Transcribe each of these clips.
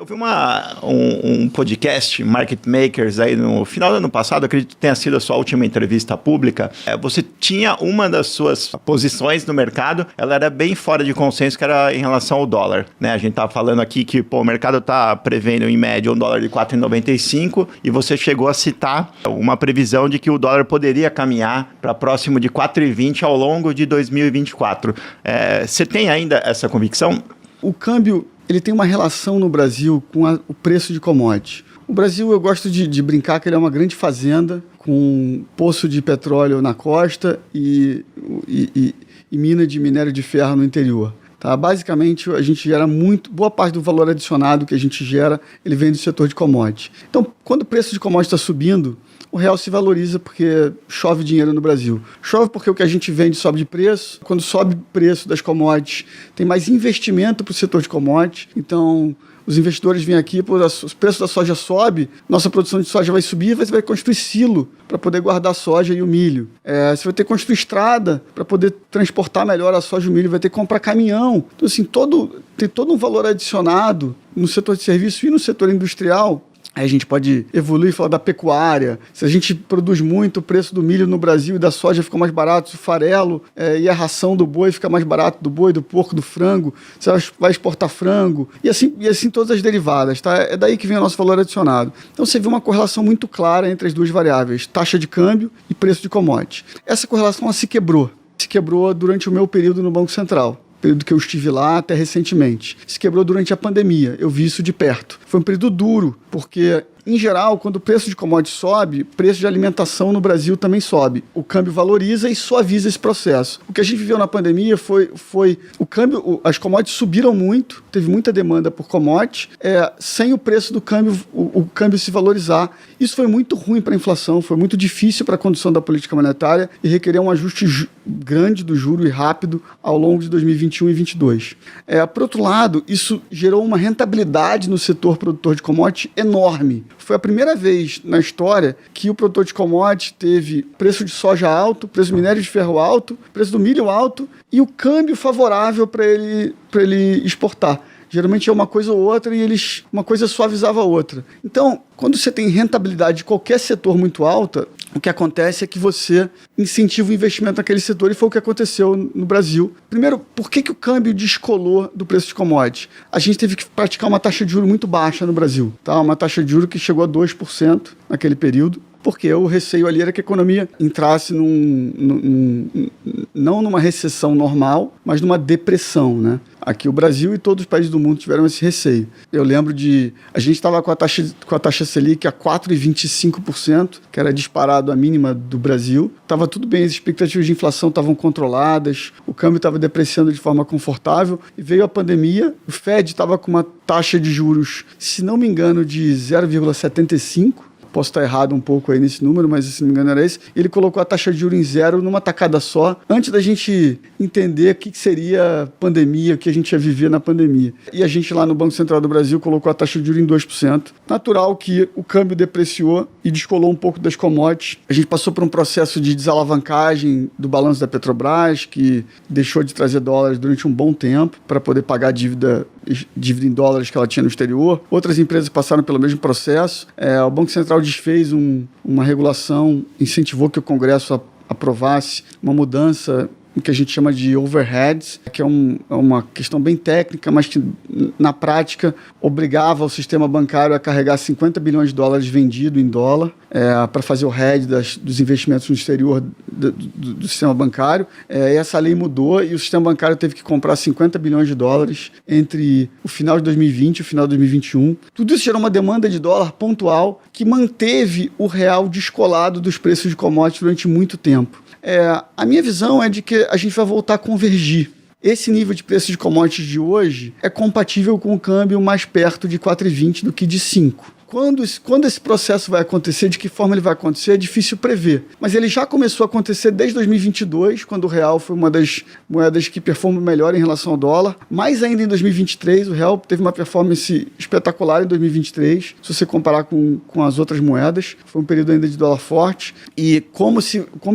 Eu vi um podcast, Market Makers, aí no final do ano passado, acredito que tenha sido a sua última entrevista pública. Você tinha uma das suas posições no mercado, ela era bem fora de consenso, que era em relação ao dólar, né? A gente estava falando aqui que o mercado está prevendo em média um dólar de 4,95 e você chegou a citar uma previsão de que o dólar poderia caminhar para próximo de 4,20 ao longo de 2024. Você tem ainda essa convicção? O câmbio, ele tem uma relação no Brasil com o preço de commodity. O Brasil, eu gosto de brincar que ele é uma grande fazenda com um poço de petróleo na costa e mina de minério de ferro no interior. Tá? Basicamente, a gente gera boa parte do valor adicionado que a gente gera, ele vem do setor de commodity. Então, quando o preço de commodity está subindo, o real se valoriza porque chove dinheiro no Brasil. Chove porque o que a gente vende sobe de preço. Quando sobe o preço das commodities, tem mais investimento para o setor de commodities. Então, os investidores vêm aqui, os preços da soja sobe, nossa produção de soja vai subir, você vai construir silo para poder guardar a soja e o milho. Você vai ter que construir estrada para poder transportar melhor a soja e o milho, vai ter que comprar caminhão. Então, assim, tem todo um valor adicionado no setor de serviço e no setor industrial. Aí a gente pode evoluir e falar da pecuária. Se a gente produz muito, o preço do milho no Brasil e da soja fica mais barato, o farelo e a ração do boi fica mais barato, do boi, do porco, do frango, você vai exportar frango, e assim todas as derivadas. Tá? É daí que vem o nosso valor adicionado. Então você vê uma correlação muito clara entre as duas variáveis, taxa de câmbio e preço de commodity. Essa correlação se quebrou. Se quebrou durante o meu período no Banco Central. Período que eu estive lá até recentemente. Se quebrou durante a pandemia, eu vi isso de perto. Foi um período duro, porque, em geral, quando o preço de commodity sobe, o preço de alimentação no Brasil também sobe. O câmbio valoriza e suaviza esse processo. O que a gente viveu na pandemia foi o câmbio, as commodities subiram muito, teve muita demanda por commodity, sem o preço do câmbio, o câmbio se valorizar. Isso foi muito ruim para a inflação, foi muito difícil para a condução da política monetária e requereu um ajuste grande do juro e rápido ao longo de 2021 e 2022. Por outro lado, isso gerou uma rentabilidade no setor produtor de commodity enorme. Foi a primeira vez na história que o produtor de commodity teve preço de soja alto, preço do minério de ferro alto, preço do milho alto e o câmbio favorável para ele exportar. Geralmente é uma coisa ou outra e uma coisa suavizava a outra. Então, quando você tem rentabilidade de qualquer setor muito alta, o que acontece é que você incentiva o investimento naquele setor e foi o que aconteceu no Brasil. Primeiro, por que o câmbio descolou do preço de commodity? A gente teve que praticar uma taxa de juros muito baixa no Brasil, tá? Uma taxa de juros que chegou a 2% naquele período. Porque o receio ali era que a economia entrasse não numa recessão normal, mas numa depressão, né? Aqui o Brasil e todos os países do mundo tiveram esse receio. Eu lembro a gente estava com a taxa Selic a 4,25%, que era disparado a mínima do Brasil. Estava tudo bem, as expectativas de inflação estavam controladas, o câmbio estava depreciando de forma confortável, e veio a pandemia, o Fed estava com uma taxa de juros, se não me engano, de 0,75%, posso estar errado um pouco aí nesse número, mas se não me engano era esse. Ele colocou a taxa de juros em zero numa tacada só, antes da gente entender o que seria pandemia, o que a gente ia viver na pandemia. E a gente lá no Banco Central do Brasil colocou a taxa de juros em 2%. Natural que o câmbio depreciou e descolou um pouco das commodities. A gente passou por um processo de desalavancagem do balanço da Petrobras, que deixou de trazer dólares durante um bom tempo para poder pagar a dívida em dólares que ela tinha no exterior. Outras empresas passaram pelo mesmo processo. O Banco Central desfez uma regulação, incentivou que o Congresso aprovasse uma mudança o que a gente chama de overheads, que é uma questão bem técnica, mas que, na prática, obrigava o sistema bancário a carregar 50 bilhões de dólares vendido em dólar para fazer o hedge dos investimentos no exterior do sistema bancário. E essa lei mudou e o sistema bancário teve que comprar 50 bilhões de dólares entre o final de 2020 e o final de 2021. Tudo isso gerou uma demanda de dólar pontual que manteve o real descolado dos preços de commodities durante muito tempo. A minha visão é de que a gente vai voltar a convergir. Esse nível de preço de commodities de hoje é compatível com o câmbio mais perto de 4,20 do que de 5. Quando esse processo vai acontecer, de que forma ele vai acontecer, é difícil prever. Mas ele já começou a acontecer desde 2022, quando o real foi uma das moedas que performou melhor em relação ao dólar. Mais ainda em 2023, o real teve uma performance espetacular em 2023, se você comparar com as outras moedas. Foi um período ainda de dólar forte. E como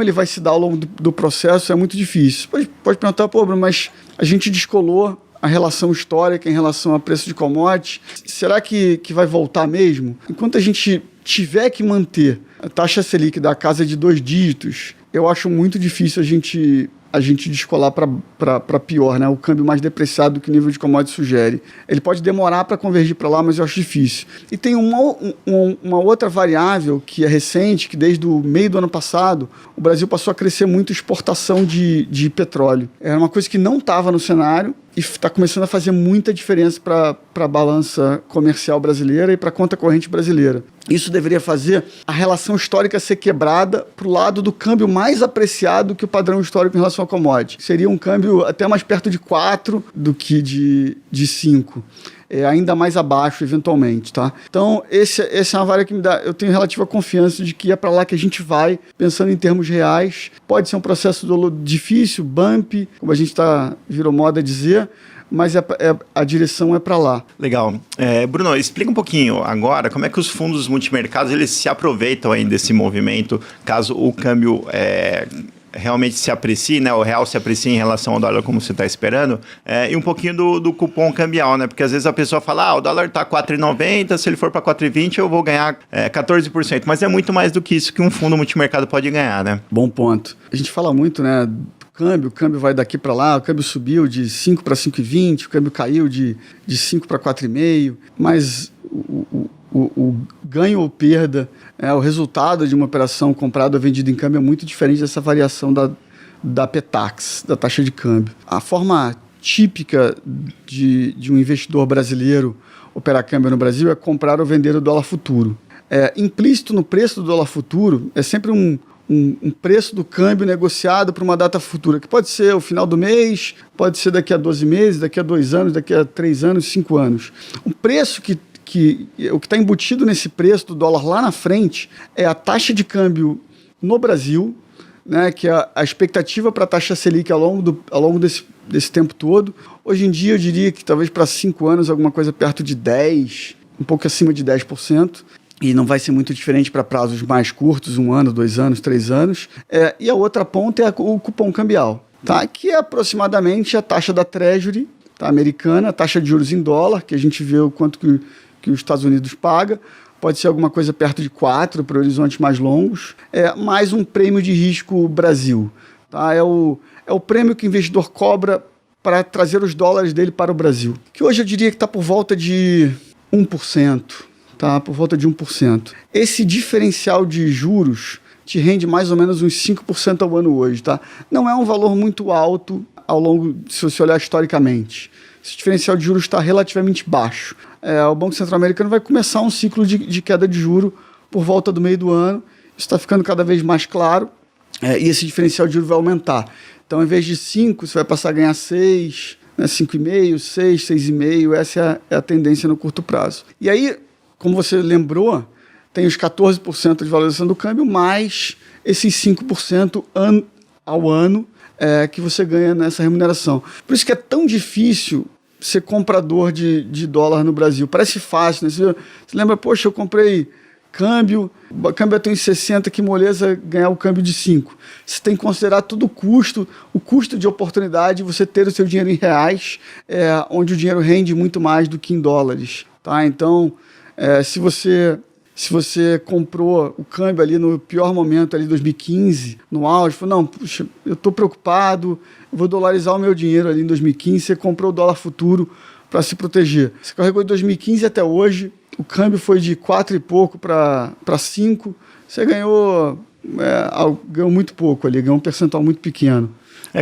ele vai se dar ao longo do processo é muito difícil. Pode perguntar, Bruno, mas a gente descolou a relação histórica em relação a preço de commodity. Será que vai voltar mesmo? Enquanto a gente tiver que manter a taxa Selic da casa de 2 dígitos, eu acho muito difícil a gente descolar para pior, né? O câmbio mais depreciado do que o nível de commodity sugere. Ele pode demorar para convergir para lá, mas eu acho difícil. E tem uma outra variável que é recente, que desde o meio do ano passado, o Brasil passou a crescer muito exportação de petróleo. Era uma coisa que não estava no cenário e está começando a fazer muita diferença para a balança comercial brasileira e para a conta corrente brasileira. Isso deveria fazer a relação histórica ser quebrada para o lado do câmbio mais apreciado que o padrão histórico em relação ao commodity. Seria um câmbio até mais perto de 4 do que de 5. Ainda mais abaixo, eventualmente, tá? Então, essa é uma variável que me dá... Eu tenho relativa confiança de que é para lá que a gente vai, pensando em termos reais. Pode ser um processo difícil, bump, como a gente virou moda dizer, mas a direção é para lá. Legal. Bruno, explica um pouquinho agora como é que os fundos multimercados eles se aproveitam aí desse movimento, caso o câmbio realmente se aprecie, né? O real se aprecie em relação ao dólar como você está esperando, e um pouquinho do cupom cambial, né? Porque às vezes a pessoa fala, o dólar está 4,90, se ele for para 4,20 eu vou ganhar 14%, mas é muito mais do que isso que um fundo multimercado pode ganhar, né? Bom ponto. A gente fala muito, né? O câmbio vai daqui para lá, o câmbio subiu de 5 para 5,20, o câmbio caiu de 5 para 4,5, mas o ganho ou perda, o resultado de uma operação comprada ou vendida em câmbio é muito diferente dessa variação da PETAX, da taxa de câmbio. A forma típica de um investidor brasileiro operar câmbio no Brasil é comprar ou vender o dólar futuro. Implícito no preço do dólar futuro é sempre um preço do câmbio negociado para uma data futura, que pode ser o final do mês, pode ser daqui a 12 meses, daqui a 2 anos, daqui a 3 anos, 5 anos. O preço o que está embutido nesse preço do dólar lá na frente é a taxa de câmbio no Brasil, né, que é a expectativa para a taxa Selic ao longo desse tempo todo. Hoje em dia eu diria que talvez para 5 anos alguma coisa perto de 10%, um pouco acima de 10%. E não vai ser muito diferente para prazos mais curtos, 1 ano, 2 anos, 3 anos. E a outra ponta é o cupom cambial, tá? Que é aproximadamente a taxa da Treasury, tá, americana, a taxa de juros em dólar, que a gente vê o quanto que os Estados Unidos paga. Pode ser alguma coisa perto de 4 para horizontes mais longos. Mais um prêmio de risco Brasil. Tá? É o prêmio que o investidor cobra para trazer os dólares dele para o Brasil. Que hoje eu diria que está por volta de 1%. Tá, por volta de 1%. Esse diferencial de juros te rende mais ou menos uns 5% ao ano hoje. Tá? Não é um valor muito alto se você olhar historicamente. Esse diferencial de juros está relativamente baixo. O Banco Central Americano vai começar um ciclo de queda de juros por volta do meio do ano. Isso está ficando cada vez mais claro e esse diferencial de juros vai aumentar. Então, em vez de 5, você vai passar a ganhar 6, né, 5,5, 6, 6,5. Essa é a tendência no curto prazo. E aí, como você lembrou, tem os 14% de valorização do câmbio, mais esses 5% ao ano que você ganha nessa remuneração. Por isso que é tão difícil ser comprador de dólar no Brasil. Parece fácil, né? Você lembra, poxa, eu comprei câmbio, o câmbio tem 60, que moleza ganhar o câmbio de 5. Você tem que considerar todo o custo de oportunidade de você ter o seu dinheiro em reais, onde o dinheiro rende muito mais do que em dólares. Tá? Então, se você comprou o câmbio ali no pior momento, ali 2015, no auge, falou, não, puxa, eu estou preocupado, eu vou dolarizar o meu dinheiro ali em 2015, você comprou o dólar futuro para se proteger. Você carregou de 2015 até hoje, o câmbio foi de 4 e pouco para 5, você ganhou muito pouco ali, ganhou um percentual muito pequeno.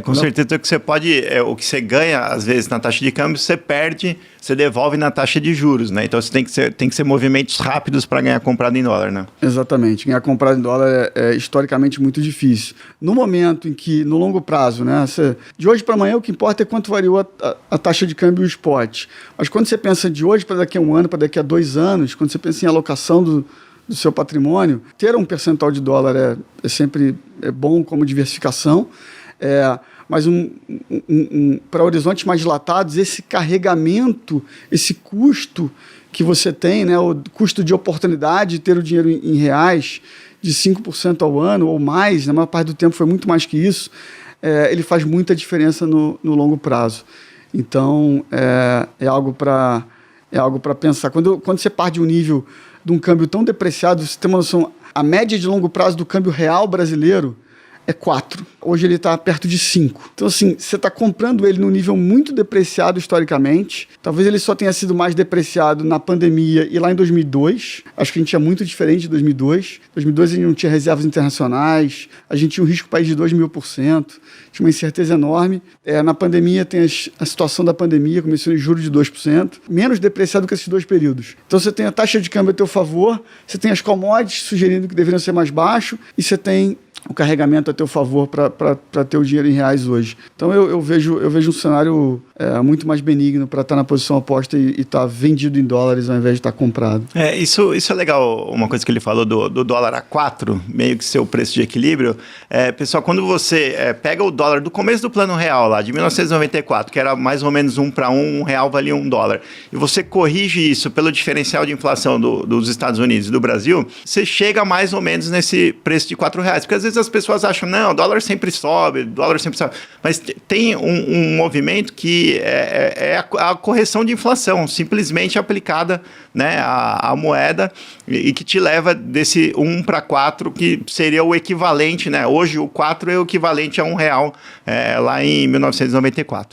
Com certeza que você pode, o que você ganha, às vezes, na taxa de câmbio, você perde, você devolve na taxa de juros, né? Então, você tem que ser movimentos rápidos para ganhar comprado em dólar, né? Exatamente. Ganhar comprado em dólar é historicamente muito difícil. No momento em que, no longo prazo, né? De hoje para amanhã, o que importa é quanto variou a taxa de câmbio e o spot. Mas quando você pensa de hoje para daqui a 1 ano, para daqui a 2 anos, quando você pensa em alocação do seu patrimônio, ter um percentual de dólar é sempre bom como diversificação. Mas para horizontes mais dilatados, esse carregamento, esse custo que você tem, né, o custo de oportunidade de ter o dinheiro em reais de 5% ao ano ou mais, na maior parte do tempo foi muito mais que isso, ele faz muita diferença no longo prazo. Então, é algo para pensar. Quando você parte de um nível de um câmbio tão depreciado, você tem uma noção, a média de longo prazo do câmbio real brasileiro é 4. Hoje ele está perto de 5. Então, assim, você está comprando ele num nível muito depreciado historicamente. Talvez ele só tenha sido mais depreciado na pandemia e lá em 2002. Acho que a gente é muito diferente de 2002. Em 2002 a gente não tinha reservas internacionais, a gente tinha um risco país de 2.000%, tinha uma incerteza enorme. Na pandemia tem a situação da pandemia, começou em juros de 2%, menos depreciado que esses dois períodos. Então você tem a taxa de câmbio a teu favor, você tem as commodities sugerindo que deveriam ser mais baixo e você tem o carregamento a teu favor para ter o dinheiro em reais hoje. Então eu vejo um cenário muito mais benigno para estar na posição oposta e estar vendido em dólares ao invés de estar comprado. Isso é legal, uma coisa que ele falou do dólar a 4, meio que ser o preço de equilíbrio. Pessoal, quando você pega o dólar do começo do Plano Real, lá de 1994, que era mais ou menos 1 para 1, R$1 valia $1, e você corrige isso pelo diferencial de inflação dos Estados Unidos e do Brasil, você chega mais ou menos nesse preço de R$4, porque às vezes as pessoas acham, não, o dólar sempre sobe, mas tem um movimento que é a correção de inflação, simplesmente aplicada, né, à moeda e que te leva desse 1 para 4, que seria o equivalente, né? Hoje o 4 é o equivalente a R$1 lá em 1994.